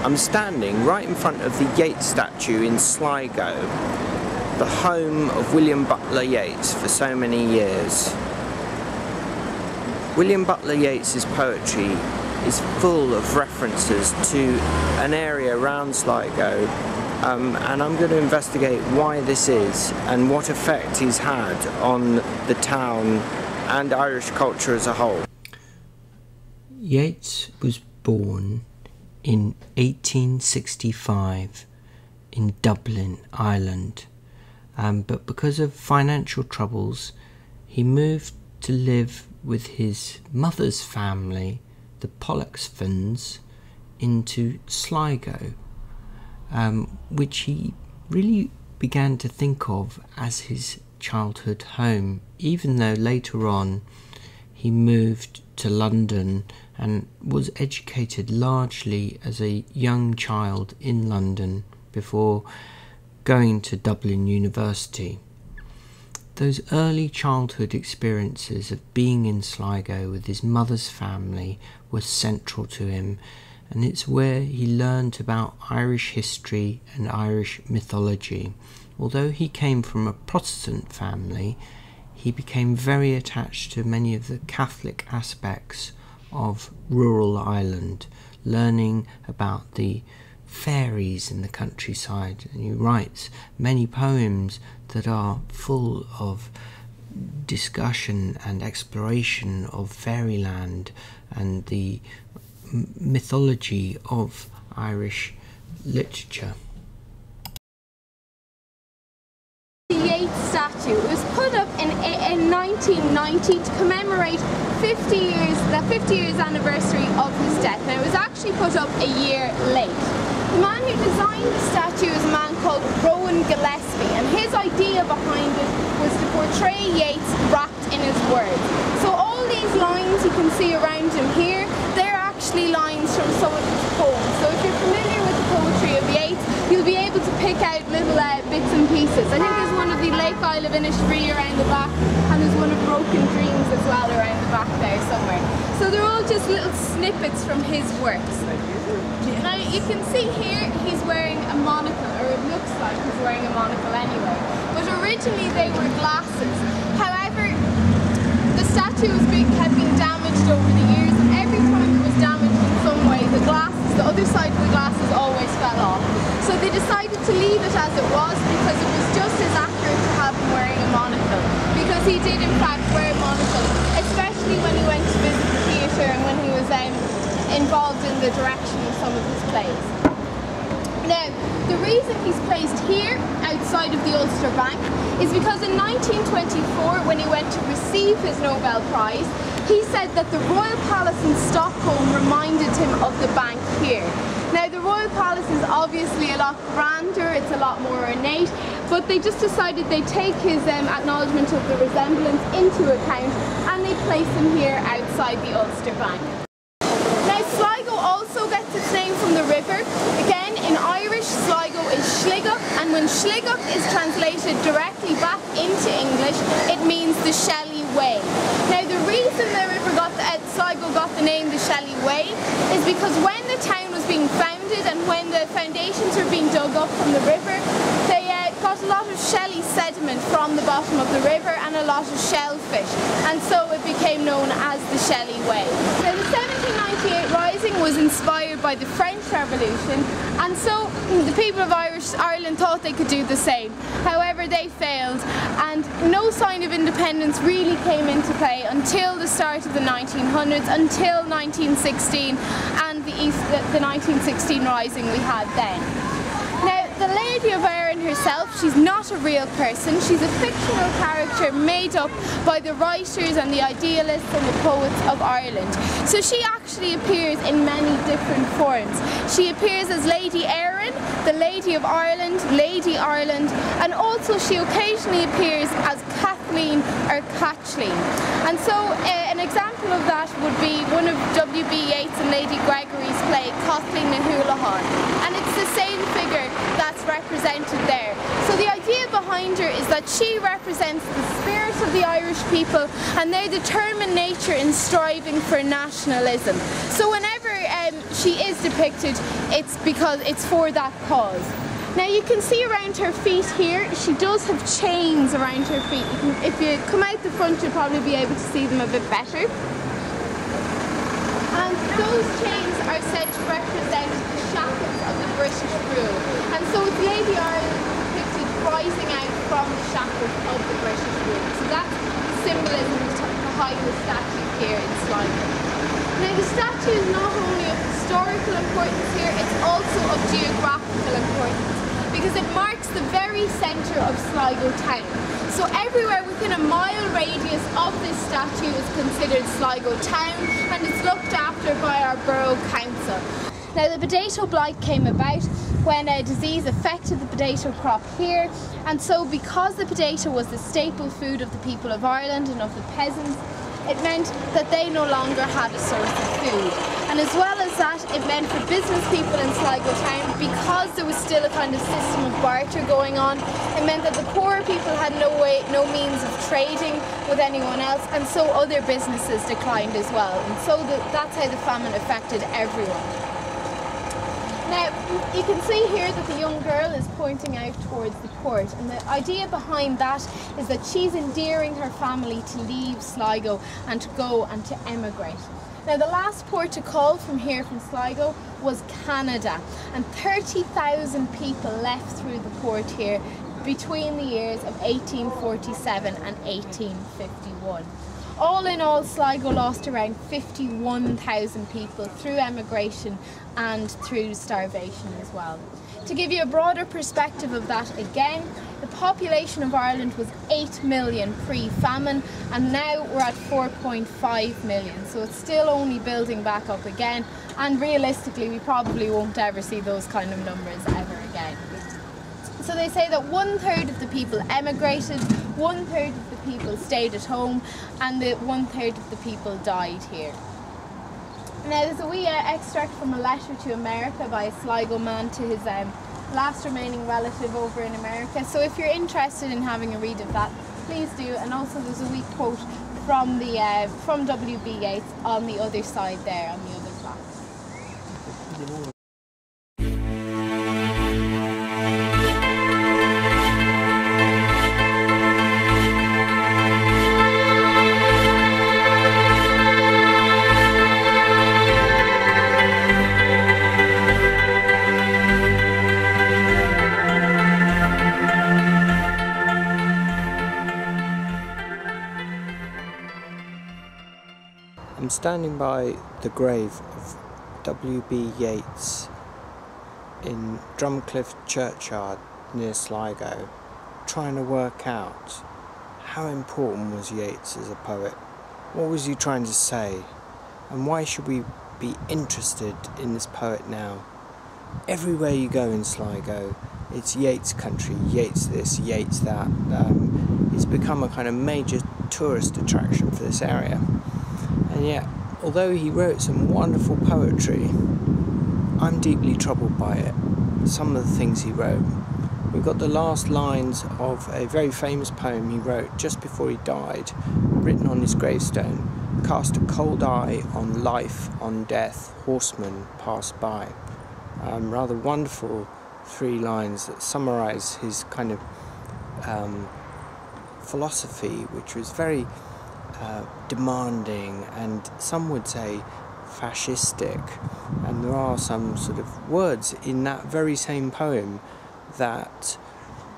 I'm standing right in front of the Yeats statue in Sligo, the home of William Butler Yeats for so many years. William Butler Yeats's poetry is full of references to an area around Sligo, and I'm going to investigate why this is and what effect he's had on the town and Irish culture as a whole. Yeats was born in 1865 in Dublin, Ireland, but because of financial troubles he moved to live with his mother's family, the Pollexfens, into Sligo, which he really began to think of as his childhood home, even though later on he moved to London and was educated largely as a young child in London before going to Dublin University. Those early childhood experiences of being in Sligo with his mother's family were central to him, and it's where he learned about Irish history and Irish mythology. Although he came from a Protestant family, he became very attached to many of the Catholic aspects of rural Ireland, learning about the fairies in the countryside, and he writes many poems that are full of discussion and exploration of fairyland and the mythology of Irish literature. The Yeats statue was put up in 1990 to commemorate the 50 years anniversary of his death. Now, it was actually put up a year late. The man who designed the statue is a man called Rowan Gillespie, and his idea behind it was to portray Yeats wrapped in his words. So all these lines you can see around him here, they're actually lines from some of his poems. So if you're familiar with the poetry of Yeats, you'll be able to pick out little bits and pieces. I think there's one of the Lake Isle of Innisfree around the back, and there's one of Broken Dreams as well around the back there somewhere. So they're all just little snippets from his works. Now you can see here he's wearing a monocle, or it looks like he's wearing a monocle anyway. But originally they were glasses. However, the statue had been damaged over the years, and every time it was damaged in some way, the other side of the glasses always fell off. So they decided to leave it as it was because it was just as accurate to have him wearing a monocle. Because he did in fact wear a monocle, especially when he went to visit the theatre and when he was involved in the direction of some of his plays. Now, the reason he's placed here, outside of the Ulster Bank, is because in 1924, when he went to receive his Nobel Prize, he said that the Royal Palace in Stockholm reminded him of the bank here. Now, the Royal Palace is obviously a lot grander, it's a lot more ornate, but they just decided they'd take his acknowledgement of the resemblance into account, and they place him here outside the Ulster Bank. Now, Sligo also gets its name from the river. Again, in Irish, Sligo is Sligo, and when Sligo is translated directly back into English, it means the Shelly Way. Now, the reason the river Sligo got the name the Shelly Way is because when the town was being founded and when the foundations were being dug up from the river, they got a lot of shelly sediment from the bottom of the river and a lot of shellfish, and so it became known as the Shelly Way. Now, the 1798 Rising was inspired by the French Revolution, and so the people of Ireland thought they could do the same. However, they failed, and no sign of independence really came into play until the start of the 1900s, until 1916 and the 1916 Rising we had then. Now, the Lady of Erin herself, she's not a real person, she's a fictional character made up by the writers and the idealists and the poets of Ireland. So she actually appears in many different forms. She appears as Lady Erin, the Lady of Ireland, Lady Ireland, and also she occasionally appears as Kathleen or Catchleen. And so an example of that would be one of W.B. Yeats and Lady Gregory's play, Kathleen na Houlihan. And it's the same figure that's represented there. So the idea behind her is that she represents the spirit of the Irish people and their determined nature in striving for nationalism. So whenever she is depicted, it's because it's for that cause. Now you can see around her feet here, she does have chains around her feet. If you come out the front, you'll probably be able to see them a bit better. And those chains are said to represent the shackles of the British rule. And so it's Lady Ireland depicted rising out from the shackles of the British rule. So that's the symbolism behind the statue here in Sligo. Now the statue is not only of historical importance here, it's also of geographical importance, because it marks the very centre of Sligo town. So everywhere within a mile radius of this statue is considered Sligo town, and it's looked after by our borough council. Now the potato blight came about when a disease affected the potato crop here, and so because the potato was the staple food of the people of Ireland and of the peasants, it meant that they no longer had a source of food. And as well as that, it meant for business people in Sligo town, because there was still a kind of system of barter going on, it meant that the poorer people had no means of trading with anyone else, and so other businesses declined as well. And so that's how the famine affected everyone. Now, you can see here that the young girl is pointing out towards the port, and the idea behind that is that she's endearing her family to leave Sligo and to go and to emigrate. Now, the last port to call from here, from Sligo, was Canada, and 30,000 people left through the port here between the years of 1847 and 1851. All in all, Sligo lost around 51,000 people through emigration and through starvation as well. To give you a broader perspective of that again, the population of Ireland was 8 million pre-famine, and now we're at 4.5 million, so it's still only building back up again, and realistically we probably won't ever see those kind of numbers ever again. So they say that 1/3 of the people emigrated, 1/3 of the people stayed at home, and 1/3 of the people died here. Now there's a wee extract from a letter to America by a Sligo man to his last remaining relative over in America. So if you're interested in having a read of that, please do. And also there's a wee quote from W.B. Yeats on the other side there, on the other plaque. I'm standing by the grave of W.B. Yeats in Drumcliff Churchyard near Sligo, trying to work out how important was Yeats as a poet. What was he trying to say? And why should we be interested in this poet now? Everywhere you go in Sligo, it's Yeats country, Yeats this, Yeats that. It's become a kind of major tourist attraction for this area. And yet, although he wrote some wonderful poetry, I'm deeply troubled by it. Some of the things he wrote. We've got the last lines of a very famous poem he wrote just before he died, written on his gravestone. Cast a cold eye on life, on death, horsemen pass by. Rather wonderful 3 lines that summarise his kind of philosophy, which was very demanding and some would say fascistic, and there are some sort of words in that very same poem that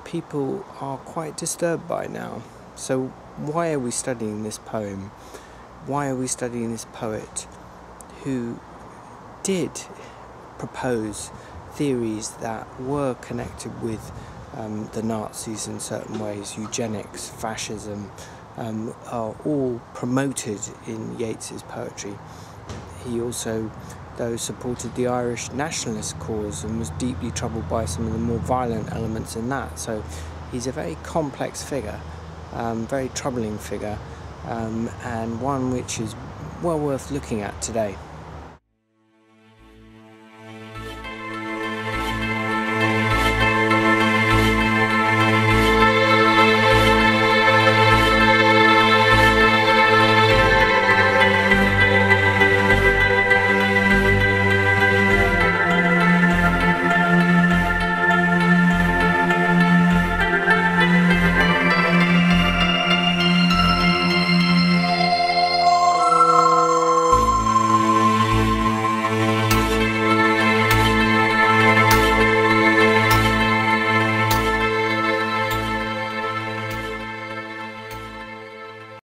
people are quite disturbed by now. So why are we studying this poem? Why are we studying this poet who did propose theories that were connected with the Nazis in certain ways? Eugenics, fascism, are all promoted in Yeats's poetry. He also, though, supported the Irish nationalist cause and was deeply troubled by some of the more violent elements in that. So he's a very complex figure, very troubling figure, and one which is well worth looking at today.